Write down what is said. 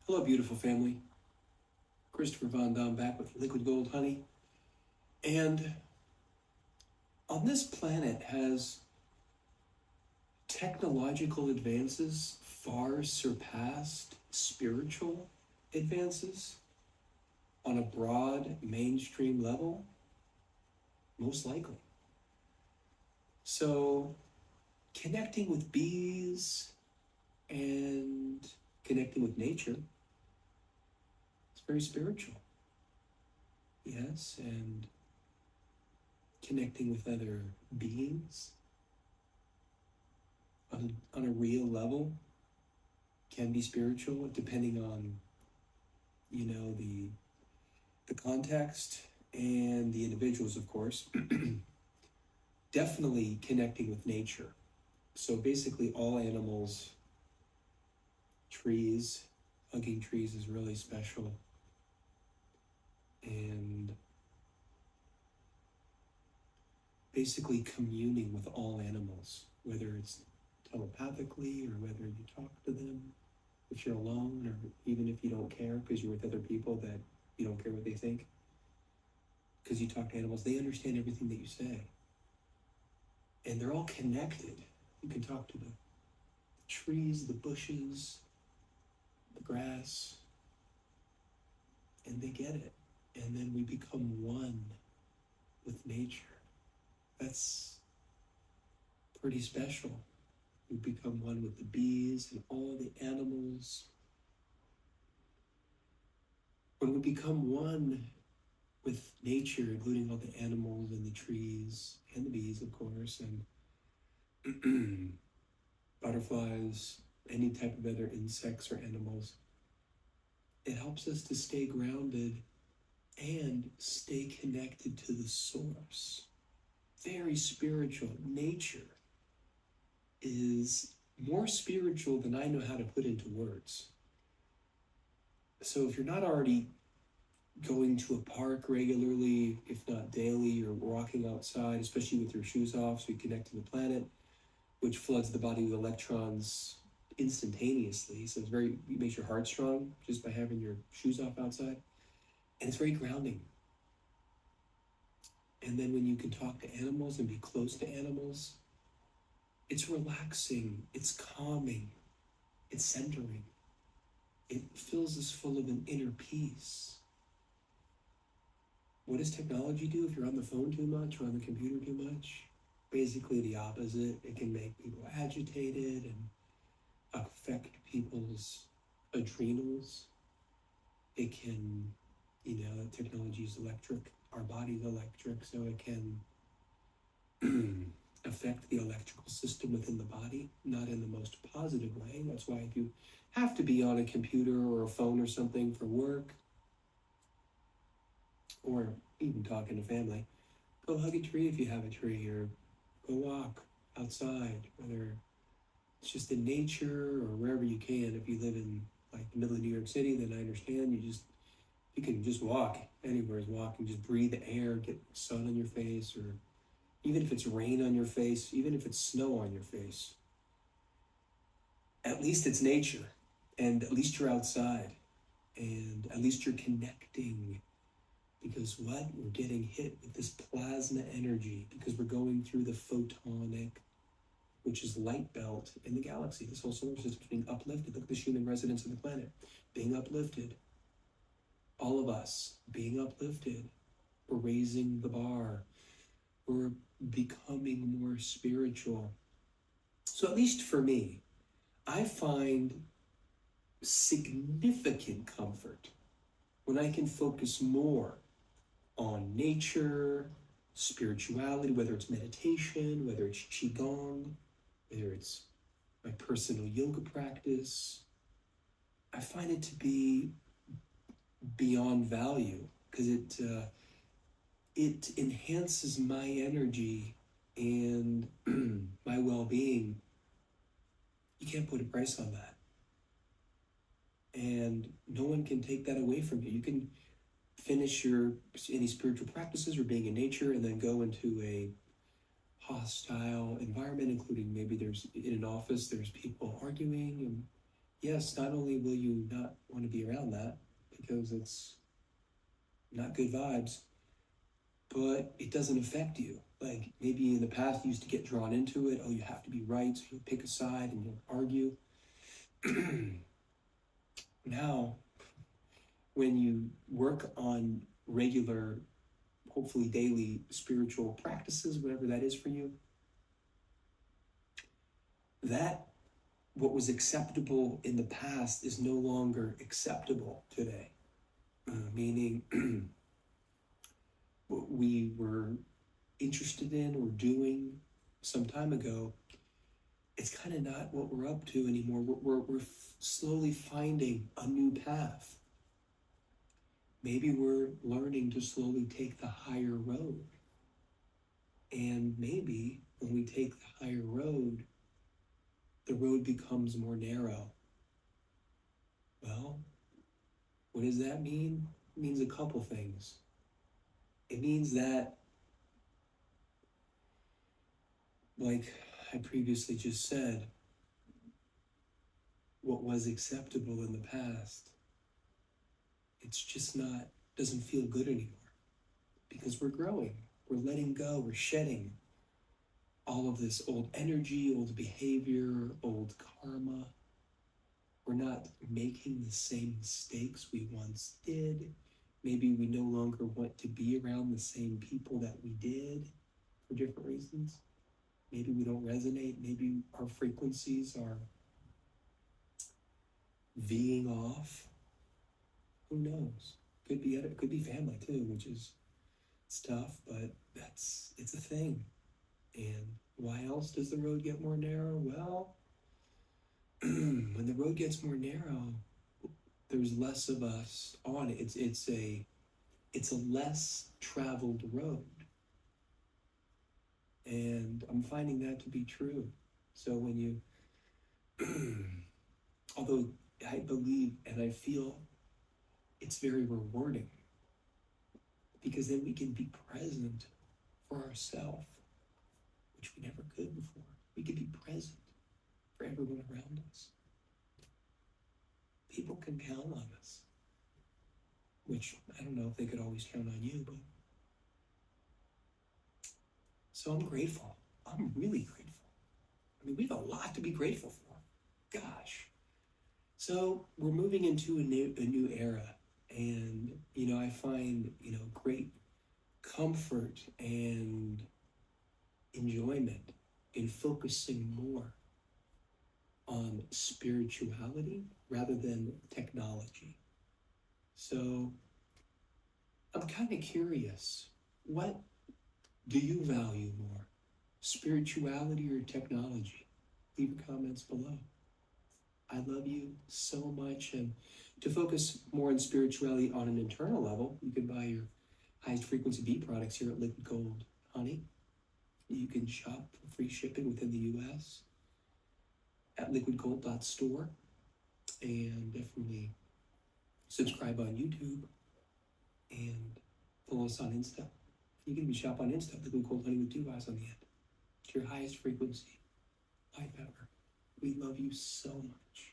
Hello, beautiful family. Christopher Von Dam back with Liquid Gold Honey. And on this planet, has technological advances far surpassed spiritual advances on a broad mainstream level? Most likely. So, connecting with bees and connecting with nature is very spiritual. Yes, and connecting with other beings on a real level can be spiritual, depending on the context and the individuals, of course. Definitely connecting with nature. So basically, all animals, trees, hugging trees is really special, and basically communing with all animals, whether it's telepathically or whether you talk to them if you're alone, or even if you don't care because you're with other people that you don't care what they think. Because you talk to animals, they understand everything that you say. And they're all connected. You can talk to the trees, the bushes, the grass, and they get it. And then we become one with nature. That's pretty special. We become one with the bees and all the animals. When we become one with nature, including all the animals and the trees and the bees, of course, and butterflies, any type of other insects or animals, it helps us to stay grounded and stay connected to the source. Very spiritual. Nature is more spiritual than I know how to put into words. So if you're not already going to a park regularly, if not daily, or walking outside, especially with your shoes off so you connect to the planet, which floods the body with electrons instantaneously. So it makes your heart strong just by having your shoes off outside. And it's very grounding. And then when you can talk to animals and be close to animals, it's relaxing, it's calming, it's centering. It fills us full of an inner peace. What does technology do if you're on the phone too much or on the computer too much? Basically the opposite. It can make people agitated and affect people's adrenals. It can, technology is electric. Our body's electric, so it can affect the electrical system within the body, not in the most positive way. That's why if you have to be on a computer or a phone or something for work, or even talking to family, go hug a tree if you have a tree, or go walk outside, whether it's just in nature or wherever you can. If you live in like the middle of New York City, then I understand you can just walk anywhere, walk and just breathe the air, get sun on your face, or even if it's rain on your face, even if it's snow on your face. At least it's nature, and at least you're outside, and at least you're connecting. Because we're getting hit with this plasma energy because we're going through the photonic, which is light belt in the galaxy. This whole solar system is being uplifted. Look at the human residents of the planet being uplifted. All of us being uplifted. We're raising the bar. We're becoming more spiritual. So at least for me, I find significant comfort when I can focus more on nature, spirituality, whether it's meditation, whether it's qigong, whether it's my personal yoga practice. I find it to be beyond value because it enhances my energy and my well-being. You can't put a price on that. And no one can take that away from you. You can finish any spiritual practices or being in nature and then go into a hostile environment, including maybe in an office, there's people arguing and yes, not only will you not want to be around that because it's not good vibes, but it doesn't affect you. Like maybe in the past you used to get drawn into it. Oh, you have to be right, so you'll pick a side and you'll argue. Now, when you work on regular, hopefully daily spiritual practices, whatever that is for you, that what was acceptable in the past is no longer acceptable today. Meaning, what we were interested in or doing some time ago, it's kind of not what we're up to anymore. We're slowly finding a new path. Maybe we're learning to slowly take the higher road. And maybe when we take the higher road, the road becomes more narrow. Well, what does that mean? It means a couple things. It means that, like I previously just said, what was acceptable in the past, it's just not, doesn't feel good anymore because we're growing, we're letting go, we're shedding all of this old energy, old behavior, old karma. We're not making the same mistakes we once did. Maybe we no longer want to be around the same people that we did for different reasons. Maybe we don't resonate. Maybe our frequencies are V'ing off. Who knows? Could be family too, which is it's tough, but it's a thing. And why else does the road get more narrow? Well, when the road gets more narrow, there's less of us on it. It's a less traveled road. And I'm finding that to be true. So when you although I believe and I feel it's very rewarding because then we can be present for ourselves, which we never could before. We could be present for everyone around us. People can count on us, which I don't know if they could always count on you, but so I'm grateful. I'm really grateful. I mean, we have a lot to be grateful for. Gosh. So we're moving into a new era, and I find great comfort and enjoyment in focusing more on spirituality rather than technology. So I'm kind of curious, what do you value more, spirituality or technology? Leave your comments below. I love you so much. And to focus more on spirituality on an internal level, you can buy your highest frequency bee products here at Liquid Gold Honey. You can shop for free shipping within the US at liquidgold.store. And definitely subscribe on YouTube and follow us on Insta. You can even shop on Insta, Liquid Gold Honey with 2 Y's on the end. It's your highest frequency life ever. We love you so much.